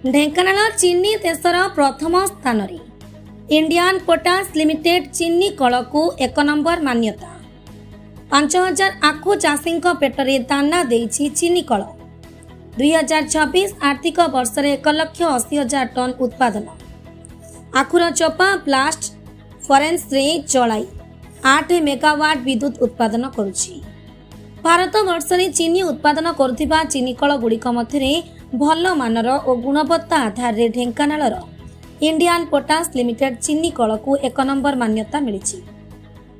ढेंकानाल चीनी देशर प्रथम स्थान रे इंडियन पोटास लिमिटेड चीनी कल को 1 नंबर मान्यता। 5000 आखु चाषी पेटरे दाना देइछि चीनी कल। 2026 आर्थिक वर्ष 1,80,000 टन उत्पादन। आखुर चोपा ब्लास्ट फरेन्स रे चलाई 8 मेगावाट विद्युत उत्पादन करुछि। भारत वर्ष में चीनी उत्पादन करुथिबा चीनी कल गुड़िक मध्य भल मानर और गुणवत्ता आधार रे ढेंकानाल इंडियन पोटास लिमिटेड चीनी कल को 1 नंबर मान्यता मिली।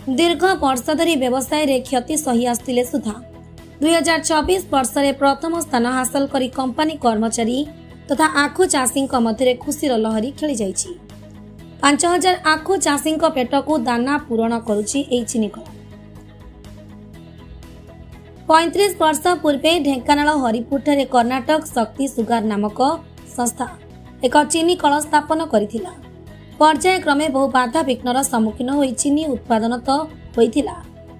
दीर्घ वर्ष धरी व्यवसाय रे क्षति सही आसतिले सुधा 2024 वर्ष रे प्रथम स्थान हासिल करी कंपनी कर्मचारी तथा आखु चाषी मध्य खुशीर लहरी खेली जाइछि। 5000 आखु चाषी पेट को दाना पूरण करुछि एई चीनी कल। 35 वर्ष पूर्वे ढेंकानाल हरिपुर कर्नाटक शक्ति सुगार नामक संस्था एक चीनी कल स्थापन करथिला। पर्यायक्रमे बहु बाधा विघ्नर सम्मुखीन होई चीनी उत्पादन तो होइथिला,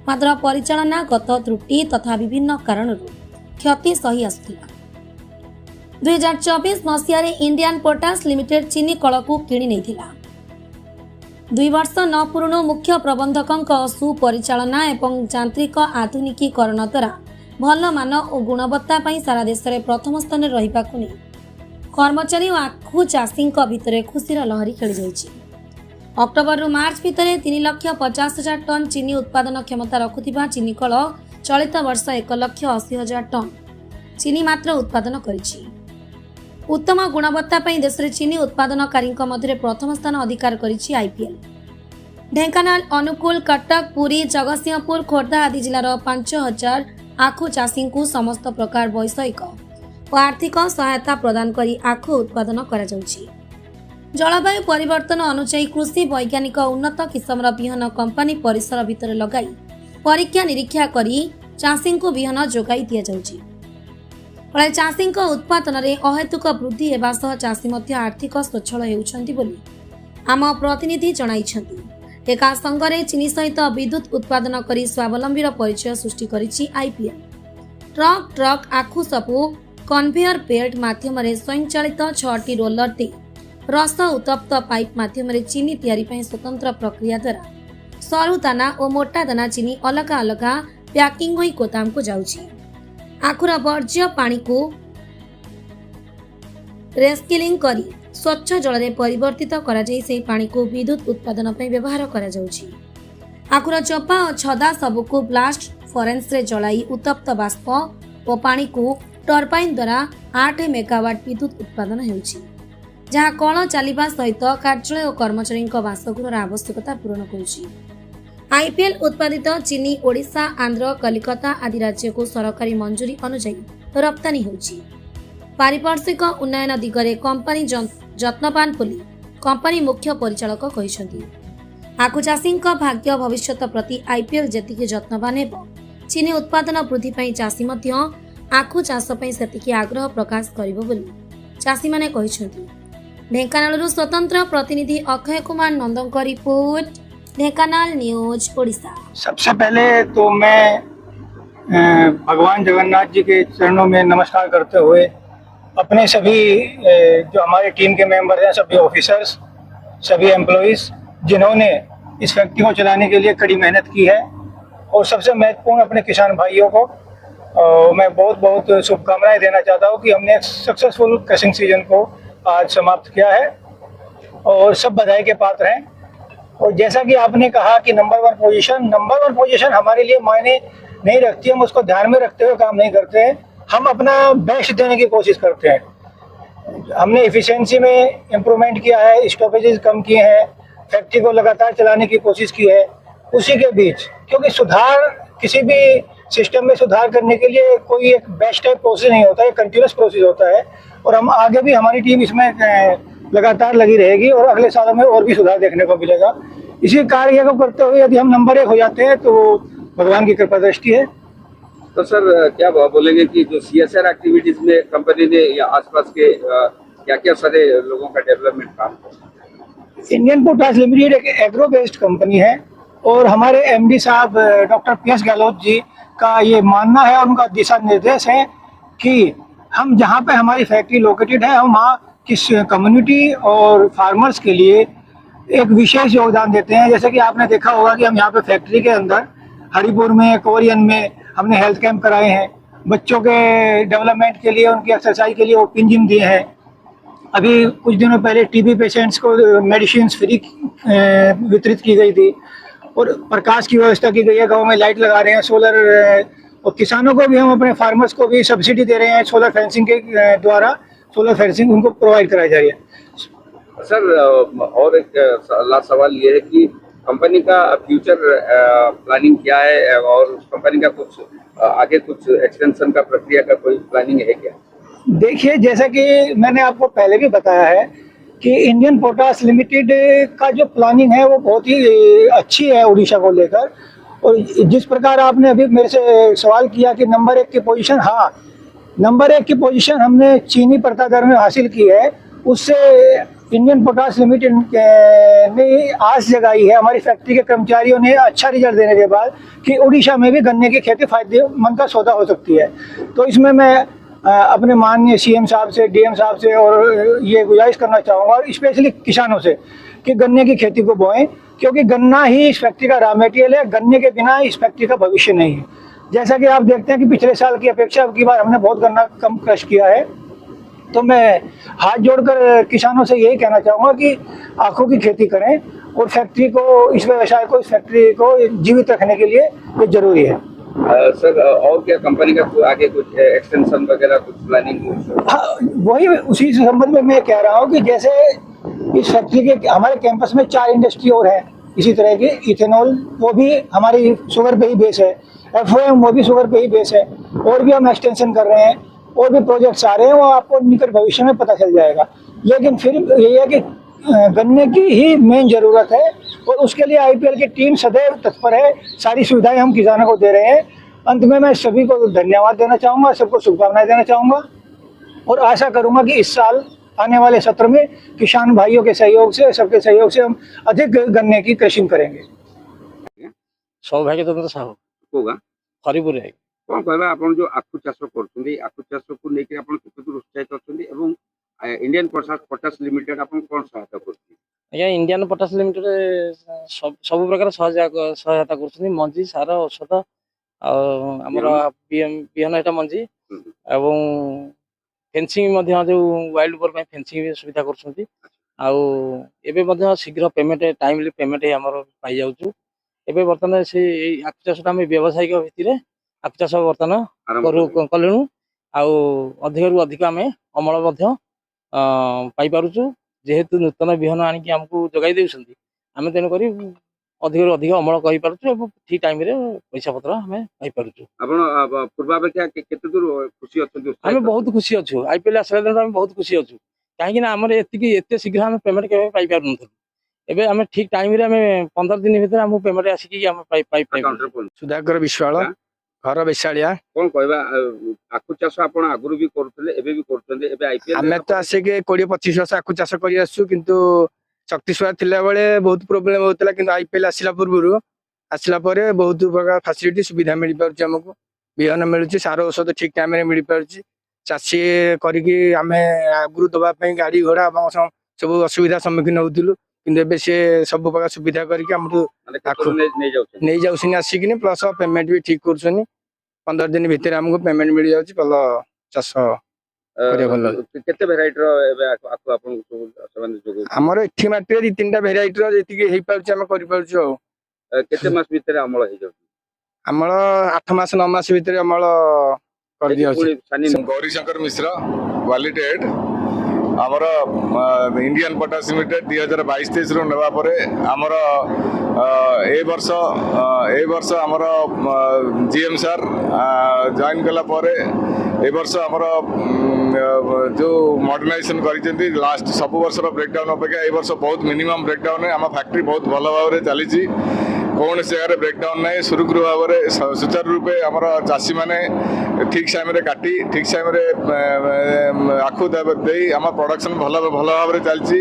मात्र परिचालनागत त्रुटि तथा विभिन्न कारणरू क्षति सही आसुथिला। 2024 मसीह इंडियन पोटास लिमिटेड चीनी कल को किणी नैथिला। 2 वर्ष न पूर्ण मुख्य प्रबंधकों सुपरिचालना एवं यांत्रिक आधुनिकीकरण द्वारा भल मान और गुणवत्ता सारा देश में प्रथम स्थान रहा कर्मचारी और आखु चाषी भितर खुशीर लहरी खेली जाइछि। अक्टोबर रु मार्च भितर 3,50,000 टन चीनी उत्पादन क्षमता रखुथिबा चीनी कल चलित वर्ष 1,80,000 टन चीनी मात्र उत्पादन करिछि। उत्तम गुणवत्ता देश में चीनी उत्पादनकारी मध्य प्रथम स्थान अधिकार करिछि आईपीएल। ढेंकानाल, अनुकूल, कटक, पुरी, जगतसिंहपुर, खोर्धा आदि जिलार 5,000 आखु चाषी को समस्त प्रकार वैषयिक और आर्थिक सहायता प्रदान करी आखु उत्पादन करा जाउछि। जलवायु परिवर्तन अनुसार कृषि वैज्ञानिक उन्नत किस्मर बिहन कंपनी परिसर भितर लगाई परीक्षा निरीक्षा करी चाषी को बिहन जोगाई दिया जाउछि। फल चाषी उत्पादन में अहेतुक वृद्धि हेबा सह चाषी मध्य आर्थिक स्वच्छल हेउछन्ति बोली आम प्रतिनिधि जणाइछन्ति। एका संगरे चीनी सहित विद्युत उत्पादन करी स्वावलंबीर परिचय सृष्टि करिछि आईपीएल। ट्रक ट्रक आखु सबु कन्वेयर बेल्ट माध्यम स्वयंचालित 6टी रोलर दे रस उत्तप्त पाइप माध्यम चीनी तैयारी पई स्वतंत्र प्रक्रिया द्वारा सरू दाना और मोटा दाना चीनी अलग अलग पैकिंग होई गोदाम को जाउछि। आखुर वर्ज्य पानी को रेस्किलिंग करी स्वच्छ जल में परिवर्तित करा जाई से पानी को विद्युत उत्पादन पे व्यवहार करा जाउछि। आखुर चोपा और छदा सबु को ब्लास्ट फरेन्स रे जलाई उत्तप्त बाष्प और पानी को टर्बाइन द्वारा 8 मेगावाट विद्युत उत्पादन हेउछि, जहाँ कल चलिबा सहित कार्यालय और कर्मचारी बासगृहर आवश्यकता पूरण करुछि। आईपीएल उत्पादित चीनी ओडिशा, आंध्र, कलिकता आदि राज्य को सरकारी मंजूरी अनुसार रप्तानी होछि। पारिपार्श्विक उन्नयन दिगरे कंपनी जत्नवान बोली कंपनी मुख्य परिचालक कहिसंति। आखु चाषी भाग्य भविष्यत प्रति आईपीएल जेतिके जत्नवान हेबो चीनी उत्पादन वृद्धि पई चाषी मध्य आखु चाष पई सेतिके आग्रह प्रकाश करिबो बोली चाषी माने कहिसंति। ढेंकानालरू स्वतंत्र प्रतिनिधि अक्षय कुमार नंदनक रिपोर्ट, ढेंकानाल न्यूज ओडिशा। सबसे पहले तो मैं भगवान जगन्नाथ जी के चरणों में नमस्कार करते हुए अपने सभी जो हमारे टीम के मेंबर हैं, सभी ऑफिसर्स, सभी एम्प्लॉइज जिन्होंने इस फैक्ट्री को चलाने के लिए कड़ी मेहनत की है, और सबसे महत्वपूर्ण अपने किसान भाइयों को मैं बहुत बहुत शुभकामनाएं देना चाहता हूं कि हमने एक सक्सेसफुल क्रशिंग सीजन को आज समाप्त किया है और सब बधाई के पात्र हैं। और जैसा कि आपने कहा कि नंबर वन पोजीशन हमारे लिए मायने नहीं रखती, हम उसको ध्यान में रखते हुए काम नहीं करते हैं, हम अपना बेस्ट देने की कोशिश करते हैं। हमने एफिशिएंसी में इम्प्रूवमेंट किया है, स्टॉपेजेस कम किए हैं, फैक्ट्री को लगातार चलाने की कोशिश की है। उसी के बीच क्योंकि सुधार किसी भी सिस्टम में सुधार करने के लिए कोई एक बेस्ट टाइप प्रोसेस नहीं होता है, कंटिन्यूस प्रोसेस होता है, और हम आगे भी हमारी टीम इसमें लगातार लगी रहेगी और अगले सालों में और भी सुधार देखने को मिलेगा। इसी कार्य को करते हुए यदि हम नंबर 1 हो जाते हैं तो भगवान की कृपा दृष्टि है। तो सर क्या बोलेंगे कि जो CSR एक्टिविटीज में कंपनी ने या आसपास के क्या क्या सारे लोगों का डेवलपमेंट काम किया? इंडियन पोटास लिमिटेड एक एग्रो बेस्ड कंपनी है और हमारे MD साहब डॉक्टर PS गहलोत जी का ये मानना है और उनका दिशा निर्देश है कि हम जहाँ पे हमारी फैक्ट्री लोकेटेड है हम वहाँ किस कम्युनिटी और फार्मर्स के लिए एक विशेष योगदान देते हैं। जैसे कि आपने देखा होगा कि हम यहाँ पे फैक्ट्री के अंदर हरिपुर में, कोरियन में हमने हेल्थ कैंप कराए हैं। बच्चों के डेवलपमेंट के लिए, उनकी एक्सरसाइज के लिए ओपन जिम दिए हैं। अभी कुछ दिनों पहले टीबी पेशेंट्स को मेडिसिन फ्री वितरित की गई थी और प्रकाश की व्यवस्था की गई है। गाँव में लाइट लगा रहे हैं, सोलर, और किसानों को भी हम अपने फार्मर्स को भी सब्सिडी दे रहे हैं। सोलर फेंसिंग के द्वारा सोलर फेंसिंग उनको प्रोवाइड कराई जा रही है। सर और एक लास्ट सवाल ये है कि कंपनी का फ्यूचर प्लानिंग क्या है और कंपनी का कुछ आगे कुछ एक्सटेंशन का प्रक्रिया का कोई प्लानिंग है क्या? देखिए, जैसा कि मैंने आपको पहले भी बताया है कि इंडियन पोटास लिमिटेड का जो प्लानिंग है वो बहुत ही अच्छी है उड़ीसा को लेकर। और जिस प्रकार आपने अभी मेरे से सवाल किया कि नंबर 1 की पोजीशन, हाँ, नंबर 1 की पोजीशन हमने चीनी प्रथा दर में हासिल की है। उससे इंडियन पोटास लिमिटेड ने आस जगाई है हमारी फैक्ट्री के कर्मचारियों ने अच्छा रिजल्ट देने के बाद कि उड़ीसा में भी गन्ने की खेती फायदेमंद का सौदा हो सकती है। तो इसमें मैं अपने माननीय सीएम साहब से, डीएम साहब से और ये गुजारिश करना चाहूँगा, और स्पेशली किसानों से, कि गन्ने की खेती को बोएं, क्योंकि गन्ना ही इस फैक्ट्री का रॉ मटेरियल है। गन्ने के बिना इस फैक्ट्री का भविष्य नहीं है। जैसा कि आप देखते हैं कि पिछले साल की अपेक्षा अब की बार हमने बहुत गन्ना कम क्रश किया है। तो मैं हाथ जोड़कर किसानों से यही कहना चाहूँगा कि आँखों की खेती करें और फैक्ट्री को, इस व्यवसाय को, इस फैक्ट्री को जीवित रखने के लिए ये जरूरी है। सर और क्या कंपनी का आगे कुछ एक्सटेंशन वगैरह कुछ प्लानिंग? हाँ, वही उसी संबंध में मैं कह रहा हूँ कि जैसे इस फैक्ट्री के हमारे कैंपस में 4 इंडस्ट्री और है इसी तरह की। इथेनॉल वो भी हमारी शुगर पे ही बेस है, FOM वो भी शुगर पे ही बेस है, और भी हम एक्सटेंशन कर रहे हैं, और भी प्रोजेक्ट्स आ रहे हैं, वो आपको निकट भविष्य में पता चल जाएगा। लेकिन फिर यही है कि गन्ने की ही मेन ज़रूरत है और उसके लिए IPL की टीम सदैव तत्पर है। सारी सुविधाएं हम किसानों को दे रहे हैं। अंत में मैं सभी को धन्यवाद देना चाहूँगा, सबको शुभकामनाएं देना चाहूँगा और आशा करूँगा कि इस साल आने वाले सत्र में किसान भाइयों के सहयोग से, सबके सहयोग से हम अधिक गन्ने की क्रशिंग करेंगे। सौभाग्यचंद्र साहू होगा हरिपुर है। कौन कहबा आपण जो आखु चाष करछुंदी, आखु चाष को लेके आपण केते दूर उत्साहित अछुंदी एवं इंडियन पोटास लिमिटेड आपण कोन सहायता करछि? आज्ञा इंडियन पोटास लिमिटेड सब प्रकार सहायता करछुंदी, मंजी, सार, औषध, आमर बिहन एटा मंजी एवं फेंसिंग मध्य जो वाइल्ड बोर फेंसिंग सुविधा करछुंदी। आउ एबे मध्य शीघ्र पेमेंट, टाइमली पेमेंट हमर पाई जाउछु। एबे वर्तमान से आखु चाषटा हम व्यावसायिक भित्ति रे आखु चाष वर्तमान कलुणु। आउ अधिक रु अधिक आम अमल मध्य पाई पारुछु। जेहेतु नूतन बिहन आनिक आमको जोगाई देउछंती, आमे तेनु करी अधिक रु अधिक अमल करि पारुछु एवं ठीक टाइम रे पैसा पत्र हमें पाई पारुछु। आपण पूर्वापेक्षा केते दूर खुशी अछंती? आमे बहुत खुशी अछु। IPL आसला दिन आमे बहुत खुशी अछु, काहे ना हमर एते शीघ्र हम पेमेंट केबे पाई पारु नथु। एबे आमे ठीक टाइम रे आमे 15 दिन भीतर हम पेमेंट आसिकी हम पाई सुधाकर विश्वाल, घर बेसालिया। कोन कहबा आखु चाष आपण आगुरु भी करथले, एबे भी करथले, एबे IPL हमें तो आसे के 20-25 वर्ष आखु चाष करि आसु, किंतु शक्तिस्वरा थिला बेले बहुत प्रॉब्लम होतला। किंतु IPL आसिला पूर्व आसिला परे बहुत प्रकार फैसिलिटी सुविधा मिल पारुछि। हमको बिहन मिलुछि, सार औषध ठीक टाइम रे मिल पारुछि। चाषी करिकि आमे आगुरु दबा पई गाड़ी घोड़ा सब असुविधा सम्मुखीन होउतिलु, किंतु एबे से सब प्रकार सुविधा करिकि हमको नहीं जाउछिन आसिकिनी, प्लस पेमेंट भी ठीक करछनी। 15 दिन भीतर हमको पेमेंट मिल जाउछि। भल चाष करे भल। केते वेराइटी रो एबे आखु आपण सबन जोगो? हमर एठी माटी 2-3टा वेराइटी रो जेतिके हेइ पाउछि हम करि पाउछु। केते मास भीतर अमल हे जाउछि? अमल 8 मास 9 मास भीतर अमल कर दिया अछि। गौरी शंकर मिश्र क्वालिटेड आमर इंडियन पोटास लिमिटेड 2022-23 रु नेबा परे आमर ए वर्ष आमर जीएम सर जॉइन कला परे ए वर्ष आमर जो मॉडर्नाइजेशन करिसेंती लास्ट सब वर्ष रो ब्रेकडाउन अपेक्षा ए वर्ष बहुत मिनिमम ब्रेकडाउन है। आम फैक्ट्री बहुत भल भाव में चली, कौन जगह ब्रेकडाउन ना, सुरुखुरु भाव में सुचारू रूपे आमर चाषी मैंने ठीक टाइम काटी ठीक टाइम आखु दे आम प्रोडक्शन भल भाव में चलती।